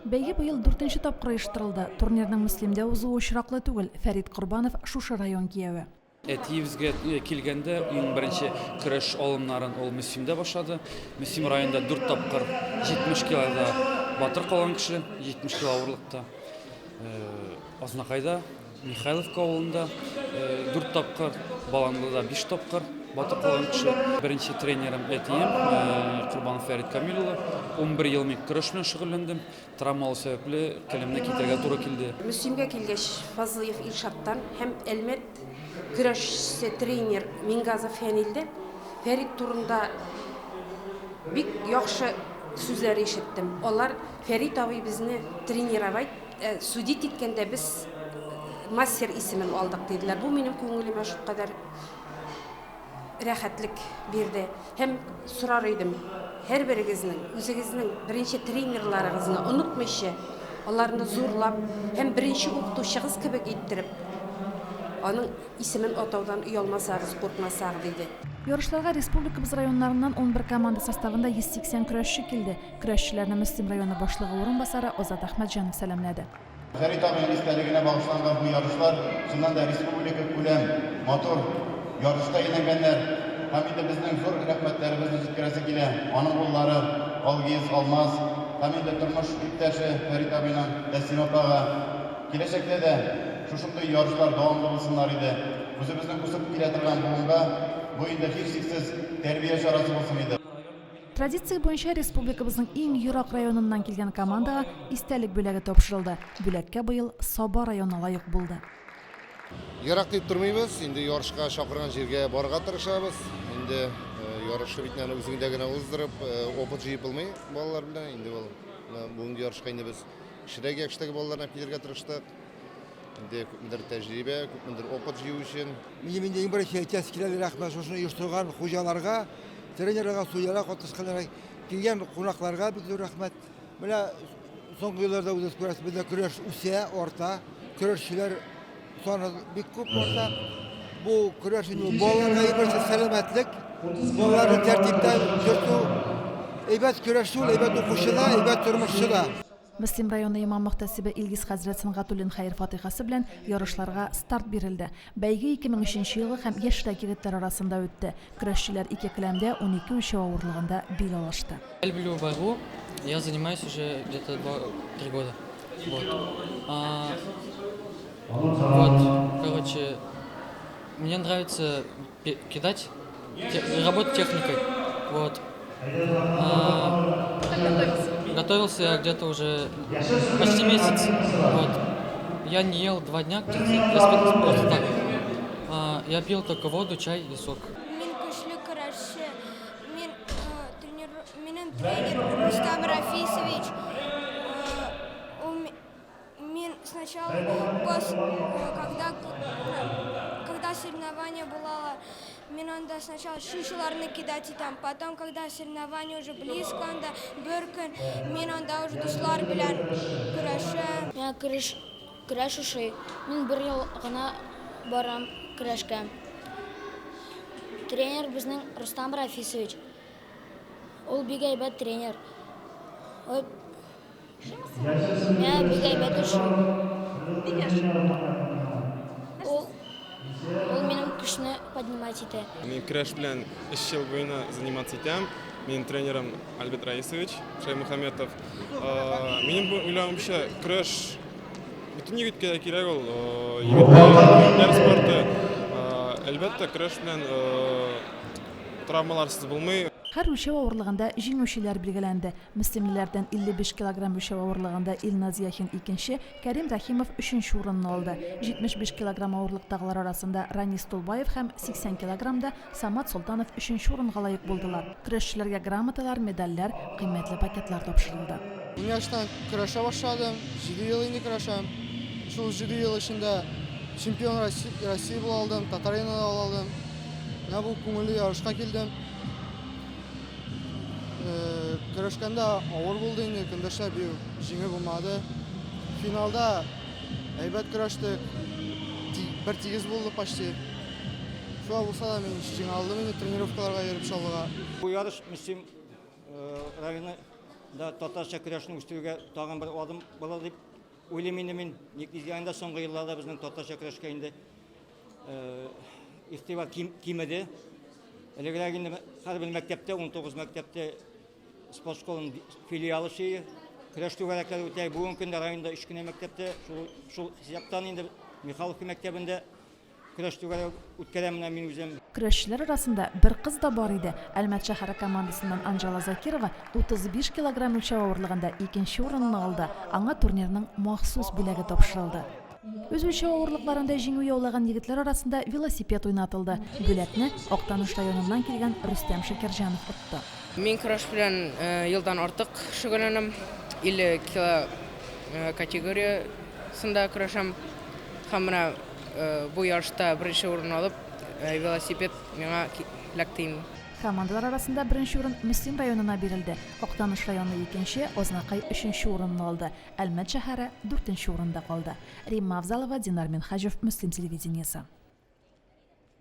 Бәйге быйыл 4-нче тапкыр оештырылды. Турнирның Мөслимдә узуы очраклы түгел. Фәрит Корбанов шушы район кияве. Әтиевізге келгенде ең бірінші күреш алымнарын ол Мөслимдә башлады. Мөслим районында 4 тапкыр 70 килода батыр калган кеше, 70 кило авырлыкта. Азнакайда, Михайловка авылында 4 тапкыр, Баланлыда 5 тапкыр батыр калган кеше. Беренче тренерым Әтием Корбанов Фәрит Камил улы. 11 ел мен көрәш белән шөгыльләндем. Травмалы сәбәпле килемне китәргә туры килде. Мөслимгә килгәч, Фазлыев Илшаттан һәм Әлмәт көрәшчесе тренер Мингазов Фәнилдә Фәрит турында бик яхшы сүзләр ишеттем. Алар Фәрит абый безне тренировать, судить иткәндә без мастер исемен алдык диделәр. Бу минем күңелемә шулкадәр рәхәтлек бирде. Һәм сорар идем, һәрберегезнең үзегезнең беренче тренерларыгызны онытмыйча, аларны зурлап һәм беренче укытучыгыз кебек иттереп, аның исемен атаудан уялмасагыз, куркмасагыз диде. Ярышларга республикабыз районнарыннан 11 команда составында 180 көрәшче килде. Көрәшчеләрне Мөслим районы башлыгы урынбасары Озат Ахмәтҗанов сәламләде. Фәрит абыйның истәлегенә багышланган бу ярышлар шуннан да республика күләм мотор ярышта әйләнгәннәр. Һәм инде безнең зур рәхмәтләребезне җиткерәсе килә. Аның уллары Алгиз, Алмаз, һәм инде тормыш иптәше Фәрит абыйның Әсин апага киләчәктә дә шушындый ярышлар дәвамлы булсыннар иде. Үзебезнең үсеп килә торган буынга бу инде һичшиксез тәрбия чарасы булсын иде. Традиция буенча республикабызның иң ерак районыннан килгән командага истәлек бүләге тапшырылды. Бүләккә быел Саба районы лаек булды. Ярак дип тормыйбыз, инде ярышка чакырган җиргә барырга тырышабыз. Инде ярышны битнәне үзеңдә генә уздырып, опыт җыеп булмый балалар белән. Инде бүгенге ярышка инде без кешедәге яшьтәге балаларны килергә тырыштык. Инде күпмедер тәҗрибә, күпмедер опыт җыю өчен. Минем иң беренче тәскиләле рәхмәт шуны оештырган хуҗаларга, тренерларга, судьяларга, катнашканнарга, килгән кунакларга бик зур рәхмәт. Менә соңгы елларда үзебез күрәсез, бездә көрәш үсә, арта, көрәшчеләр саны бик күп арта. Бу көрәшне балаларга берсе сәламәтлек, балаларны тәртиптә йөртү, әйбәт көрәшү, әйбәт укучыда, әйбәт тормышчыда. Мөслим районы имам мөхтәсибе Илгиз хәзрәт Сынгатуллин хәйр фатихасы белән ярышларга старт бирелде. Бәйге 2003 елгы һәм яшьрәк егетләр арасында үтте. Көрәшчеләр 2 келәмдә 12 үлчәү авырлыгында бил алышты. Я люблю борьбу. Я занимаюсь уже где-то 3 года. Вот, короче, мне нравится кидать, работать техникой. Вот. Готовился я где-то уже почти месяц. Вот. Я не ел 2 дня, просто так. Я пил только воду, чай и сок. Тренер Рустам Рафисович. Сначала, когда соревнования было, мне надо сначала шишеларны кидать и там, потом, когда соревнования уже близко, бөркін, мне надо уже дуслар белән көрәшә. Я көрәшүші. Мен 1 ел гына барам көрәшкә. Тренер безнең Рустам Рафисович. Ул бик әйбәт тренер. Я бик әйбәт эшли. Ул минем көчне поднимать итә. Мин көрәш белән 3 ел буена заниматься итәм. Минем тренерым Альберт Раисович Шаймухаметов. Минем уйлавымча көрәш бөтен егеткә кирәк ул. Егетләр спорты. Әлбәттә көрәш белән травмаларсыз булмый. Һәр үлчәү авырлыгында җиңүчеләр билгеләнде. Мөслимлеләрдән 55 килограмм үлчәү авырлыгында Илназ Яхин 2-нче, Кәрим Рахимов 3-нче урынны алды. 75 килограмм авырлыктагылар арасында Ранис Тулбаев һәм 80 килограммда Самат Солтанов 3-нче урынга лаек булдылар. Көрәшчеләргә грамоталар, медальләр, кыйммәтле пакетлар тапшырылды. Университеттан көрәшә башладым. 7 ел инде көрәшәм. Шул 7 ел эчендә чемпион России була алдым, Татарстанда алдым. Менә бу күңелле ярышка килдем. Көрәшкәндә авыр булды инде, көндәшләр җиңел булмады. Финалда әйбәт көрәштек. Бер тигез булды почти. Шулай булса да мин җиңә алдым инде тренировкаларга йөреп чалуга. Бу ярыш Мөслим районы да татарча көрәшне үстерүгә тагын бер адым була дип уйлыйм инде мин. Нигездә инде соңгы елларда безнең татарча көрәшкә инде игътибар кимеде. Элегрәк инде һәр бер мәктәптә 19 мәктәптә спорт школаның филиалы шие. Көрәш түгәрәкләре үтә. Бүген көндә районда 3 кенә мәктәптә шул хисаптан инде Михайловка мәктәбендә көрәш түгәрәк үткәрәм мин үзем. Көрәшчеләр арасында бер кыз да бар иде. Әлмәт шәһәре командасыннан Анжела Закирова 35 килограмм үлчәү авырлыгында 2нче урынны алды. Аңа турнирның махсус бүләге тапшырылды. Үз үлчәү авырлыкларында җиңү яулаган егетләр арасында велосипед уйнатылды. Бүләкне Актаныш районыннан килгән Рөстәм Шакирҗанов отты. Мин көрәш белән елдан артык шөгыльләнәм. 50 кило категориясында көрәшәм. Һәм менә бу ярышта беренче урын алып, велосипед миңа эләкте. Командалар арасында беренче урын Мөслим районына бирелде. Актаныш районы 2нче, Ознакай 3нче урынны алды. Әлмәт шәһәре 4нче урында калды. Римма Авзалова, Динар Минхаҗев, Мөслим телевидениесе.